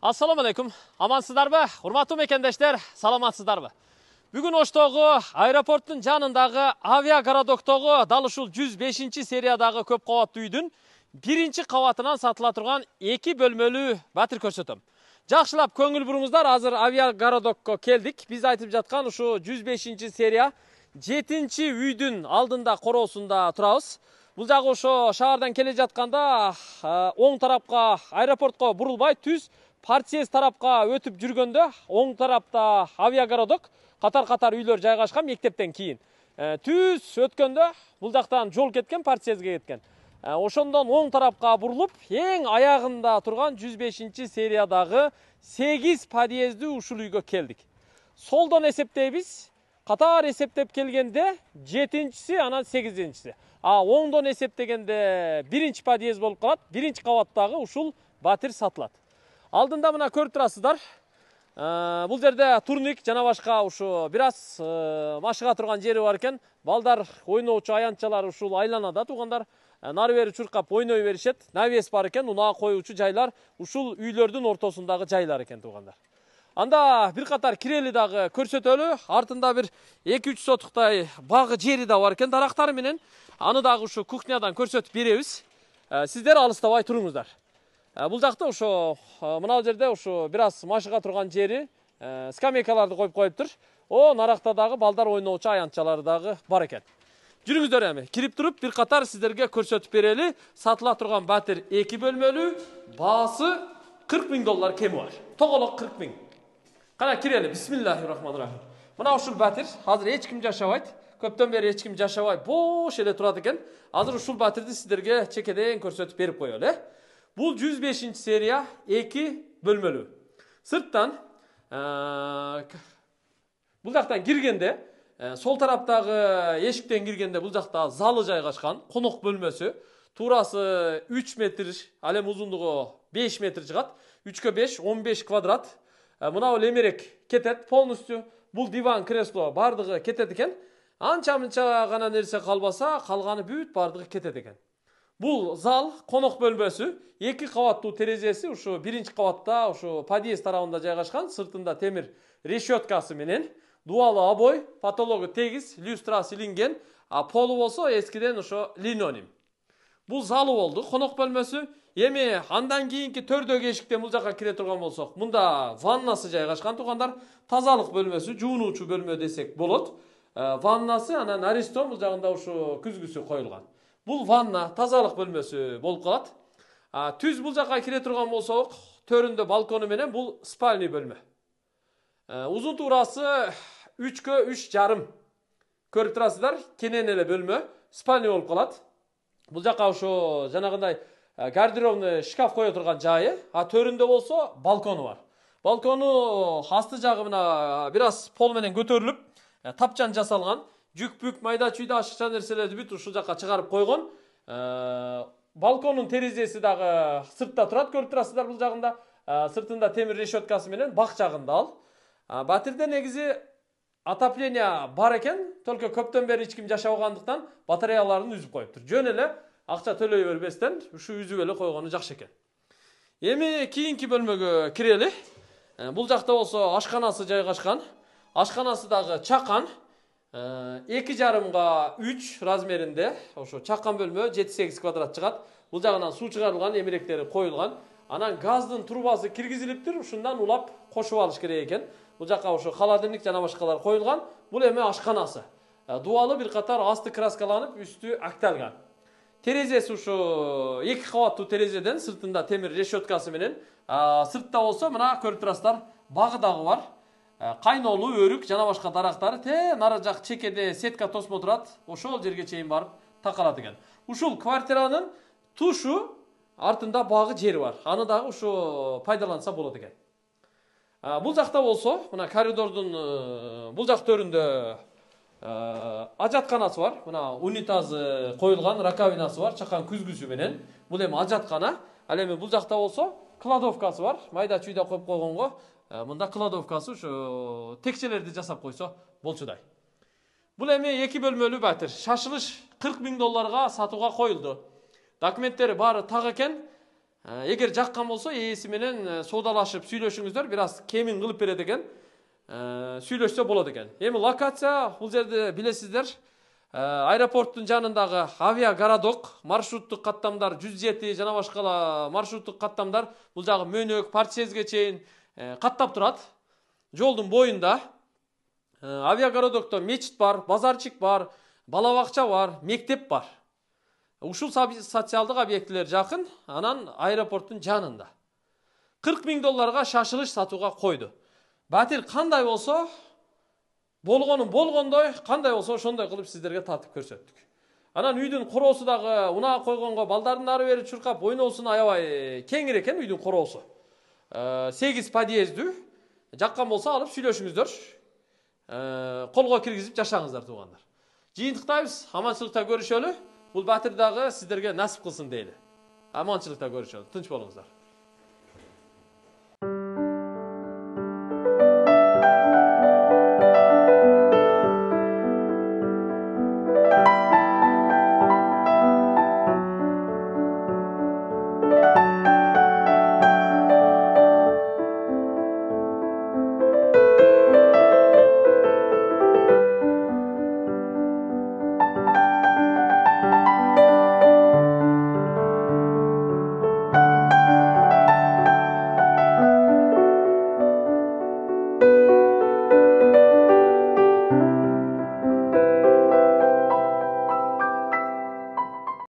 Assalamu alaikum. Amansızdarбы? Урматтуу мекендештер, саламатсыздарбы? Бүгүн Оштогу аэропорттун жанындагы авиагородоктогу дал ушул 105 сериядагы көп кабаттуу үйдүн биринчи кабатынан сатыла турган 2 бөлмөлүү батир көрсөтөм. Жакшылап көңүл буруңуздар, азыр авиагородокко келдик. Биз айтып жаткан ушу 105 серия 7-чи үйдүн алдында короосунда турабыз. Бул жагы ошо шаардан келе жатканда оң тарапка аэропортко бурулбай түз Партиес тарапка өтүп жүргөндө оң тарапта авиагородок, катар-катар үйлөр жайгашкан мектептен кийин. Түз өткөндө бул жактан жол кеткен, Партиеске кеткен. Ошондон оң тарапка бурулуп, эң аягында турган 105 сериядагы 8 подъездүү ушул үйгө келдик. Солдон эсептейбиз, катар эсептеп келгенде 7-си, анан 8-си. Оңдон эсептегенде 1-чи подъезд болуп калат, 1-чи кабаттагы ушул батир сатылат. Алдында мына көрүп турасыздар. Бул жерде турник жана башка ушу бир аз машыга турган жери бар экен. Балдар ойноочу аянтчалар ушул айланада туугандар. Нары бери чуркап ойной беришет. Навес бар экен, унаа коюучу жайлар ушул үйлөрдүн ортосундагы жайлар экен туугандар. Анда бир катар кирели дагы көрсөтөлү. Артында бир 2-3 сотуктай багы жери да бар экен дарактары менен. Аны дагы ушу кухнядан көрсөтүп беребиз. Сиздер алыстабай туруңуздар. Бул жакта ошо мына жерде ошо бир аз машыга турган жери, скамейкаларды коюп коюптур. Наракта дагы балдар ойноочу аянтчалары дагы бар экен. Жүрүңүздөр эми, кирип туруп бир катар сиздерге көрсөтүп берели. Сатыла турган батир 2 бөлмөлүү, баасы $40.000 кеми бар. Тоголок 40.000. Кана кирели, бисмиллахиррахманиррахим. Мына ушул батир азыр эч ким жашабайт. Көптөн бери эч ким жашабай, бош эле турат экен. Азыр ушул батирди сиздерге чекеден көрсөтүп берип коелу, Бул 105 серия 2 бөлмөлүү. Сырттан бул жактан киргенде, сол тараптагы эшиктен киргенде бул жакта залы жайгашкан, конок бөлмөсү. Туурасы 3 метр, ал эми узундугу 5 метр чыгат. 3/5, 15 квадрат. Мына бул эмерек кетет полностью. Бул диван, кресло бардыгы кетет экен. Анча-мынча гана нерсе калбаса, калганы бүт бардыгы кетет экен. Бул зал, конок бөлмөсү, 2 кабаттуу терезеси ушу 1-чи кабатта, ушу подъезд тарабында жайгашкан, сыртында темир решеткасы менен, дуалы обой, потологу тегиз, люстрасы илинген, полу болсо эскиден ошо линолеум. Бул залы болду, конок бөлмөсү. Эми андан кийинки төрдөгү эшиктен бул жака кире турган болсок, мында ваннасы жайгашкан туугандар, тазалык бөлмөсү, жуунуучу бөлмө десек болот. Ваннасы, анан аристон бул жагында ушу күзгүсү коюлган. Бул ванна, тазалык бөлмөсү болуп калат. Түз бул жака кире турган болсок, төрүндө балкону менен бул спальный бөлмө. Узун туурасы 3/3,5. Көрүп турасыздар, кенен эле бөлмө, спальный болуп калат. Бул жака ошо жанагындай гардеробный шкаф кое турган жайы, төрүндө болсо балкону бар. Балкону асты жагы мына бир аз пол менен көтөрүлүп, тапчан жасалган. Жүк-бүк, майда-чүйдө ашыкча нерселерди бүт ушул жака чыгарып койгон. Балконун терезеси дагы сыртта турат, көрүп турасыздар бул жагында. Сыртында темир решеткасы менен бак жагында ал. Батирде негизи отопление бар экен, только көптөн бери эч ким жашабагандыктан батареяларын үзүп коюптур. Жөн эле акча төлөй бербестен ушу үзүп эле койгону жакшы экен. Эми кийинки бөлмөгө кирели. Бул жакта болсо ашканасы жайгашкан. Ашканасы дагы чакан. 2,5/3 размеринде, ошо чакан бөлмө 7-8 квадрат чыгат. Бул жагынан суу чыгарылган, эмеректери коюлган. Анан газдын трубасы киргизилиптир, ушундан улап кошуп алыш керек экен. Бул жака ошо холодильник жана башкалар коюлган. Бул эми ашканасы. Дубалы бир катар асты краскаланып, үстү акталган. Терезеси ушо 2 кабаттуу терезеден, сыртында темир решеткасы менен. Сыртта болсо мына көрүп турасыздар, багы дагы бар. Кайнолу, өрүк жана башка дарактары нары жак чекеде сетка тосмо турат, ошол жерге чейин барып такалат экен. Ушул квартиранын тушу артында багы жери бар. Аны дагы ушу пайдаланса болот экен. Бул жакта болсо, мына коридордун бул жак төрүндө ажатканасы бар. Мына унитазы коюлган, раковинасы бар, чакан күзгүсү менен. Бул эми ажаткана. Ал эми бул жакта болсо кладовкасы бар. Майда-чүйдө коюп койгонго мында кладовкасы ушу текчелерди жасап койсо болчудай. Бул эми 2 бөлмөлүү батир. Шашылыш $40.000 сатууга коюлду. Документтери баары так экен. Егер жаққан болса, ээси менен соодалашып сүйлөшүңүздөр, бир аз кемин кылып берет экен. Сүйлөшсө болот экен. Эми локация бул жерде билесиздер. Аэропорттун жанындагы авиагородок, маршруттук каттамдар 107 жана башка маршруттук каттамдар бул жагы Мөнөк, Партсезге чейин каттап турат. Жолдун боюнда авиагородокто мечит бар, базарчык бар, бала бакча бар, мектеп бар. Ушул социалдык объектилер жакын, анан аэропорттун жанында. 40 000 долларга шашылыш сатууга койду. Батир кандай болсо, болгондой, кандай болсо ошондой кылып сиздерге тартып көрсөттүк. Анан үйдүн короосу дагы унаа койгонго балдардын ары бери чуркап ойноосуна аябай кеңир экен үйдүн короосу. 8 подъездүү. Жаккан болсо алып сүйлөшүңүздөр. Колго киргизип жашаңыздар туугандар. Жыйынтыктайбыз, аманчылыкта көрүшөлү. Бул Батир дагы сиздерге насип кылсын дейли. Аманчылыкта көрүшөлү. Тынч болуңуздар.